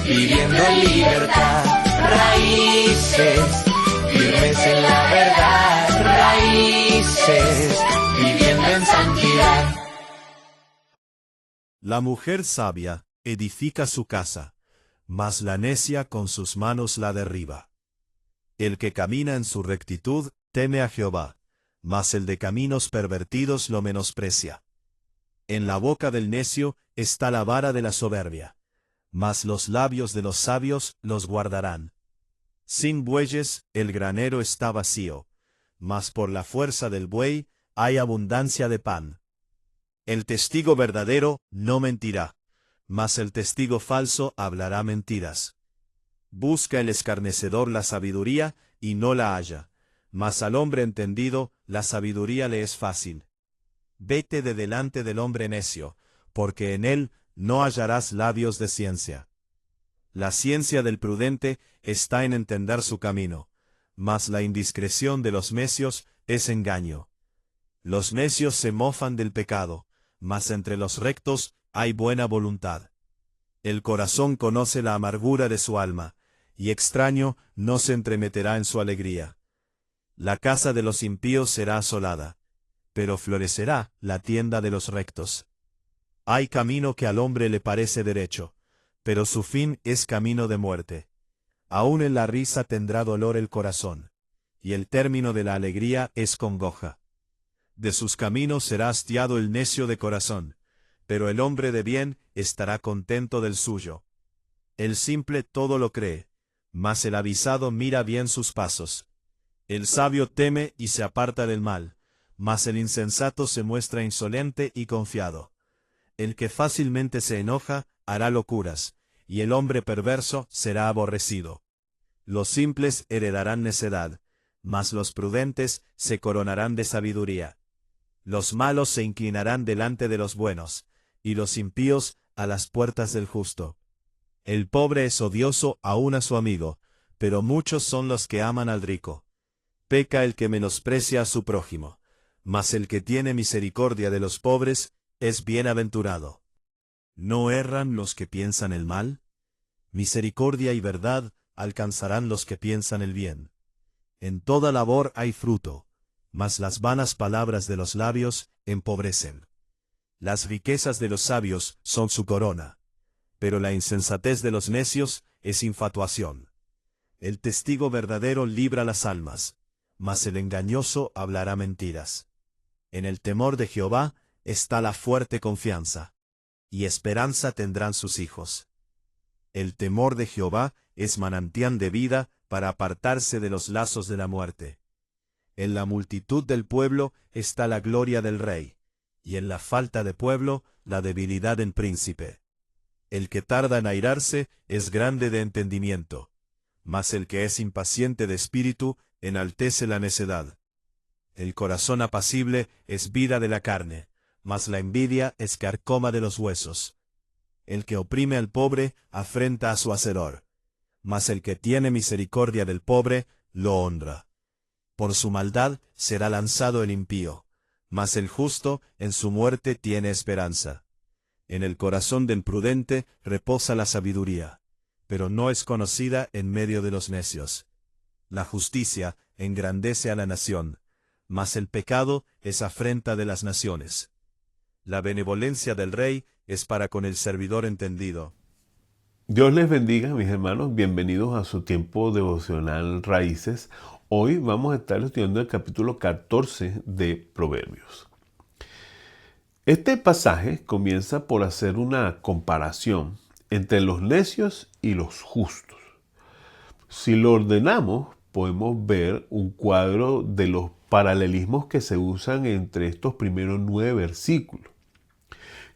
viviendo en libertad. Raíces, firmes en la verdad. Raíces, viviendo en santidad. La mujer sabia edifica su casa, mas la necia con sus manos la derriba. El que camina en su rectitud teme a Jehová, mas el de caminos pervertidos lo menosprecia. En la boca del necio está la vara de la soberbia, mas los labios de los sabios los guardarán. Sin bueyes el granero está vacío, mas por la fuerza del buey hay abundancia de pan. El testigo verdadero no mentirá, mas el testigo falso hablará mentiras. Busca el escarnecedor la sabiduría y no la halla, mas al hombre entendido la sabiduría le es fácil. Vete de delante del hombre necio, porque en él no hallarás labios de ciencia. La ciencia del prudente está en entender su camino, mas la indiscreción de los necios es engaño. Los necios se mofan del pecado, mas entre los rectos hay buena voluntad. El corazón conoce la amargura de su alma, y extraño no se entremeterá en su alegría. La casa de los impíos será asolada, pero florecerá la tienda de los rectos. Hay camino que al hombre le parece derecho, pero su fin es camino de muerte. Aún en la risa tendrá dolor el corazón, y el término de la alegría es congoja. De sus caminos será hastiado el necio de corazón, pero el hombre de bien estará contento del suyo. El simple todo lo cree, mas el avisado mira bien sus pasos. El sabio teme y se aparta del mal, mas el insensato se muestra insolente y confiado. El que fácilmente se enoja hará locuras, y el hombre perverso será aborrecido. Los simples heredarán necedad, mas los prudentes se coronarán de sabiduría. Los malos se inclinarán delante de los buenos, y los impíos a las puertas del justo. El pobre es odioso aún a su amigo, pero muchos son los que aman al rico. Peca el que menosprecia a su prójimo, mas el que tiene misericordia de los pobres es bienaventurado. ¿No erran los que piensan el mal? Misericordia y verdad alcanzarán los que piensan el bien. En toda labor hay fruto, mas las vanas palabras de los labios empobrecen. Las riquezas de los sabios son su corona, pero la insensatez de los necios es infatuación. El testigo verdadero libra las almas, mas el engañoso hablará mentiras. En el temor de Jehová está la fuerte confianza, y esperanza tendrán sus hijos. El temor de Jehová es manantial de vida para apartarse de los lazos de la muerte. En la multitud del pueblo está la gloria del rey, y en la falta de pueblo la debilidad del príncipe. El que tarda en airarse es grande de entendimiento, mas el que es impaciente de espíritu enaltece la necedad. El corazón apacible es vida de la carne, mas la envidia es carcoma de los huesos. El que oprime al pobre afrenta a su hacedor, mas el que tiene misericordia del pobre lo honra. Por su maldad será lanzado el impío, mas el justo en su muerte tiene esperanza. En el corazón del prudente reposa la sabiduría, pero no es conocida en medio de los necios. La justicia engrandece a la nación, mas el pecado es afrenta de las naciones. La benevolencia del rey es para con el servidor entendido. Dios les bendiga, mis hermanos. Bienvenidos a su tiempo devocional Raíces. Hoy vamos a estar estudiando el capítulo 14 de Proverbios. Este pasaje comienza por hacer una comparación entre los necios y los justos. Si lo ordenamos, podemos ver un cuadro de los paralelismos que se usan entre estos primeros 9 versículos,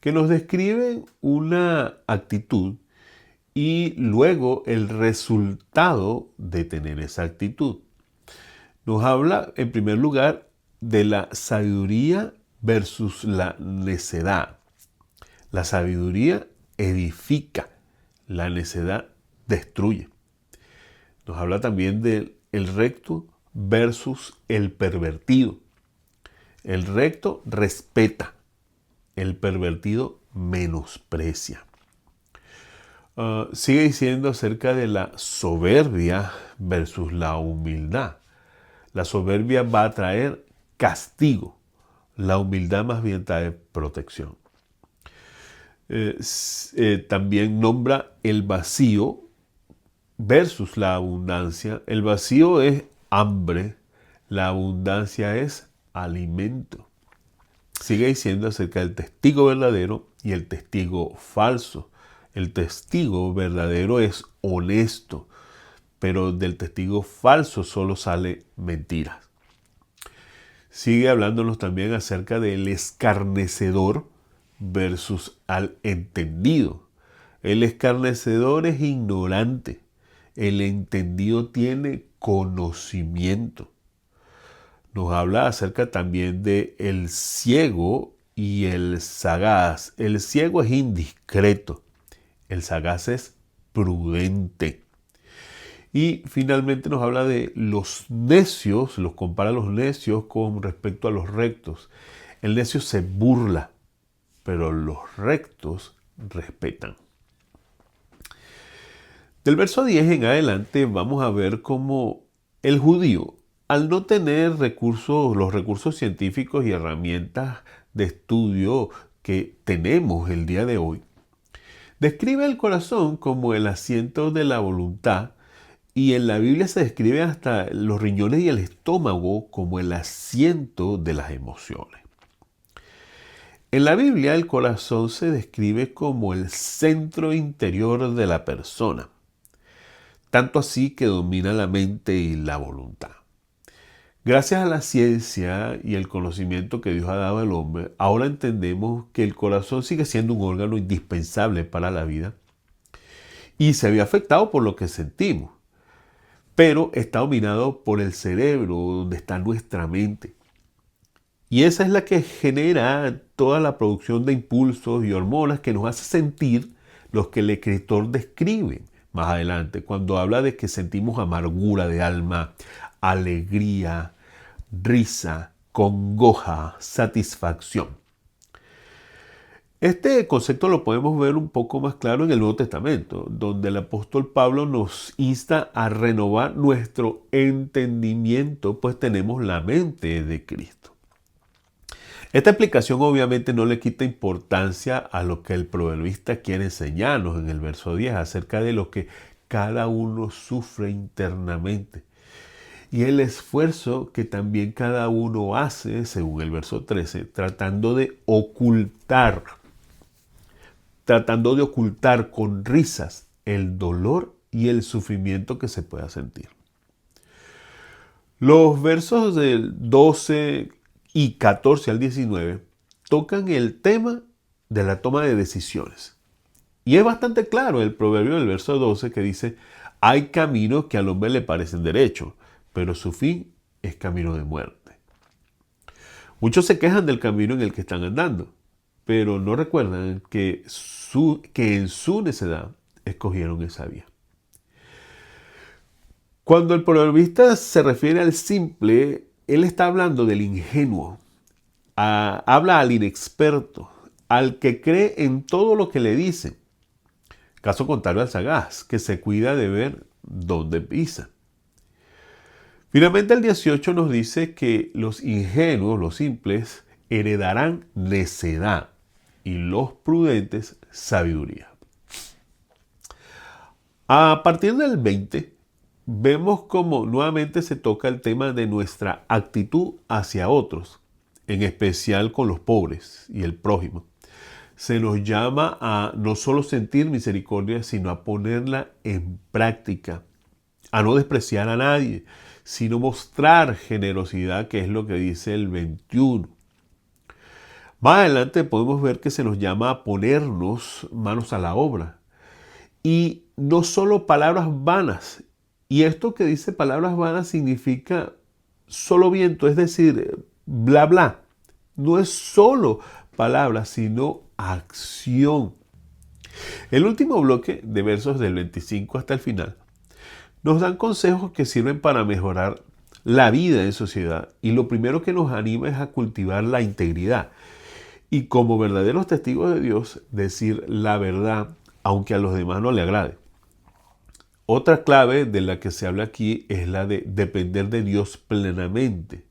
que nos describen una actitud y luego el resultado de tener esa actitud. Nos habla, en primer lugar, de la sabiduría versus la necedad. La sabiduría edifica, la necedad destruye. Nos habla también del recto versus el pervertido. El recto respeta, el pervertido menosprecia. sigue diciendo acerca de la soberbia versus la humildad. La soberbia va a traer castigo. La humildad más bien trae protección. También nombra el vacío versus la abundancia. El vacío es hambre, la abundancia es alimento. Sigue diciendo acerca del testigo verdadero y el testigo falso. El testigo verdadero es honesto, pero del testigo falso solo sale mentiras. Sigue hablándonos también acerca del escarnecedor versus al entendido. El escarnecedor es ignorante. El entendido tiene conocimiento. Nos habla acerca también de el ciego y el sagaz. El ciego es indiscreto. El sagaz es prudente. Y finalmente nos habla de los necios, los compara a los necios con respecto a los rectos. El necio se burla, pero los rectos respetan. Del verso 10 en adelante vamos a ver cómo el judío, al no tener los recursos científicos y herramientas de estudio que tenemos el día de hoy, describe el corazón como el asiento de la voluntad. Y en la Biblia se describe hasta los riñones y el estómago como el asiento de las emociones. En la Biblia el corazón se describe como el centro interior de la persona, tanto así que domina la mente y la voluntad. Gracias a la ciencia y el conocimiento que Dios ha dado al hombre, ahora entendemos que el corazón sigue siendo un órgano indispensable para la vida y se ve afectado por lo que sentimos, pero está dominado por el cerebro, donde está nuestra mente. Y esa es la que genera toda la producción de impulsos y hormonas que nos hace sentir los que el escritor describe más adelante, cuando habla de que sentimos amargura de alma, alegría, risa, congoja, satisfacción. Este concepto lo podemos ver un poco más claro en el Nuevo Testamento, donde el apóstol Pablo nos insta a renovar nuestro entendimiento, pues tenemos la mente de Cristo. Esta explicación obviamente no le quita importancia a lo que el proverbista quiere enseñarnos en el verso 10 acerca de lo que cada uno sufre internamente y el esfuerzo que también cada uno hace, según el verso 13, tratando de ocultar con risas el dolor y el sufrimiento que se pueda sentir. Los versos del 12 y 14 al 19 tocan el tema de la toma de decisiones. Y es bastante claro el proverbio del verso 12 que dice: hay caminos que al hombre le parecen derechos, pero su fin es camino de muerte. Muchos se quejan del camino en el que están andando, pero no recuerdan que en su necedad escogieron esa vía. Cuando el proverbista se refiere al simple, él está hablando del ingenuo, habla al inexperto, al que cree en todo lo que le dicen. Caso contrario al sagaz, que se cuida de ver dónde pisa. Finalmente el 18 nos dice que los ingenuos, los simples, heredarán necedad y los prudentes sabiduría. A partir del 20 vemos cómo nuevamente se toca el tema de nuestra actitud hacia otros, en especial con los pobres y el prójimo. Se nos llama a no solo sentir misericordia, sino a ponerla en práctica, a no despreciar a nadie, sino mostrar generosidad, que es lo que dice el 21. Más adelante podemos ver que se nos llama a ponernos manos a la obra. Y no solo palabras vanas. Y esto que dice palabras vanas significa solo viento, es decir, bla bla. No es solo palabras, sino acción. El último bloque de versos del 25 hasta el final nos dan consejos que sirven para mejorar la vida en sociedad. Y lo primero que nos anima es a cultivar la integridad. Y como verdaderos testigos de Dios, decir la verdad aunque a los demás no le agrade. Otra clave de la que se habla aquí es la de depender de Dios plenamente,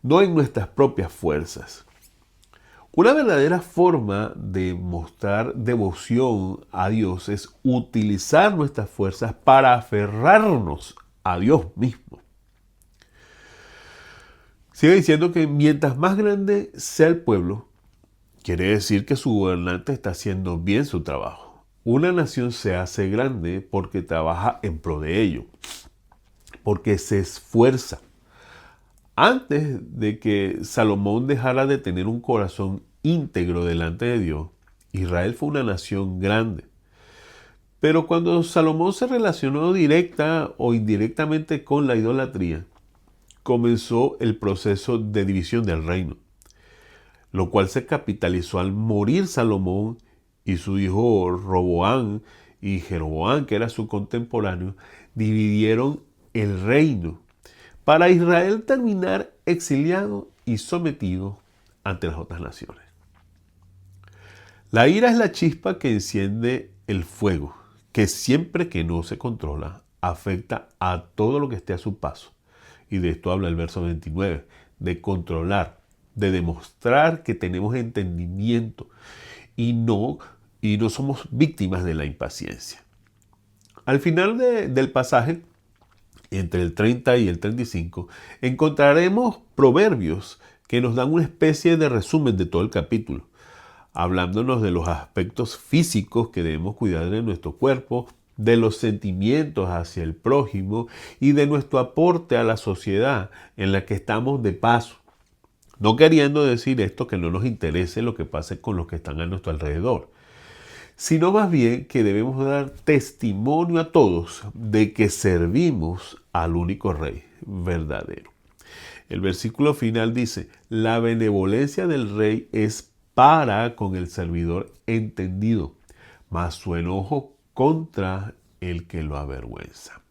no en nuestras propias fuerzas. Una verdadera forma de mostrar devoción a Dios es utilizar nuestras fuerzas para aferrarnos a Dios mismo. Sigue diciendo que mientras más grande sea el pueblo, quiere decir que su gobernante está haciendo bien su trabajo. Una nación se hace grande porque trabaja en pro de ello, porque se esfuerza. Antes de que Salomón dejara de tener un corazón íntegro delante de Dios, Israel fue una nación grande. Pero cuando Salomón se relacionó directa o indirectamente con la idolatría, comenzó el proceso de división del reino, lo cual se capitalizó al morir Salomón y su hijo Roboán y Jeroboán, que era su contemporáneo, dividieron el reino para Israel terminar exiliado y sometido ante las otras naciones. La ira es la chispa que enciende el fuego, que siempre que no se controla, afecta a todo lo que esté a su paso. Y de esto habla el verso 29, de controlar, de demostrar que tenemos entendimiento y no somos víctimas de la impaciencia. Al final del pasaje, entre el 30 y el 35, encontraremos proverbios que nos dan una especie de resumen de todo el capítulo, hablándonos de los aspectos físicos que debemos cuidar de nuestro cuerpo, de los sentimientos hacia el prójimo y de nuestro aporte a la sociedad en la que estamos de paso. No queriendo decir esto que no nos interese lo que pase con los que están a nuestro alrededor, sino más bien que debemos dar testimonio a todos de que servimos al único Rey verdadero. El versículo final dice, la benevolencia del Rey es para con el servidor entendido, mas su enojo contra el que lo avergüenza.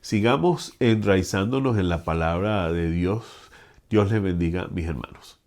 Sigamos enraizándonos en la palabra de Dios. Dios les bendiga, mis hermanos.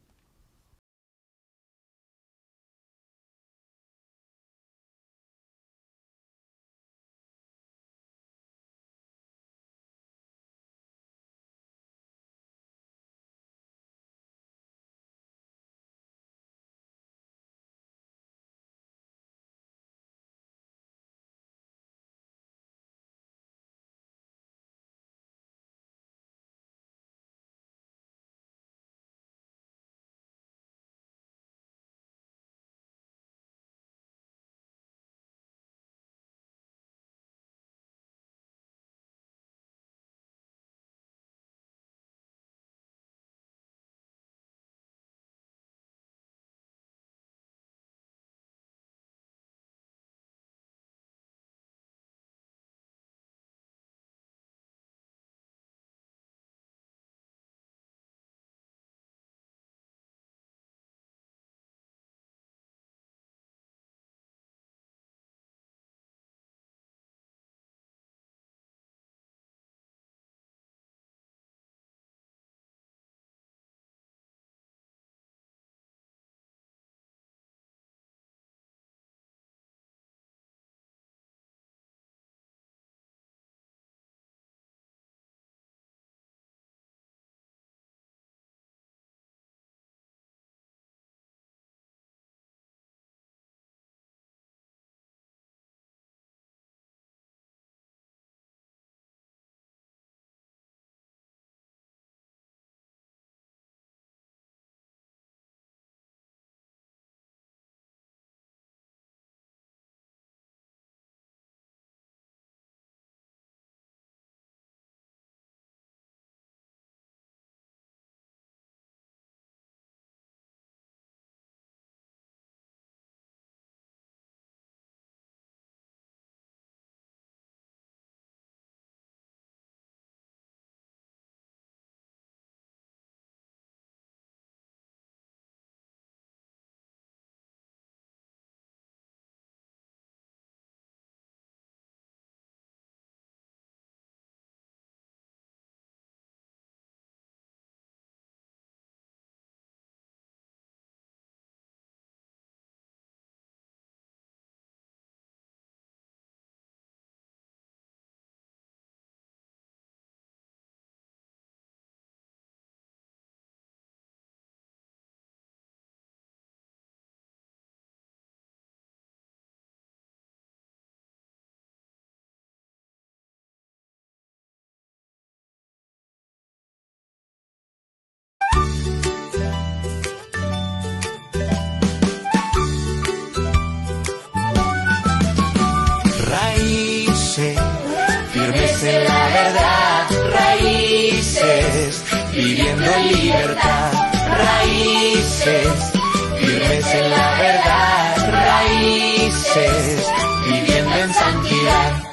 firmes en la verdad, raíces, viviendo en libertad, raíces, firmes en la verdad, raíces, viviendo en santidad.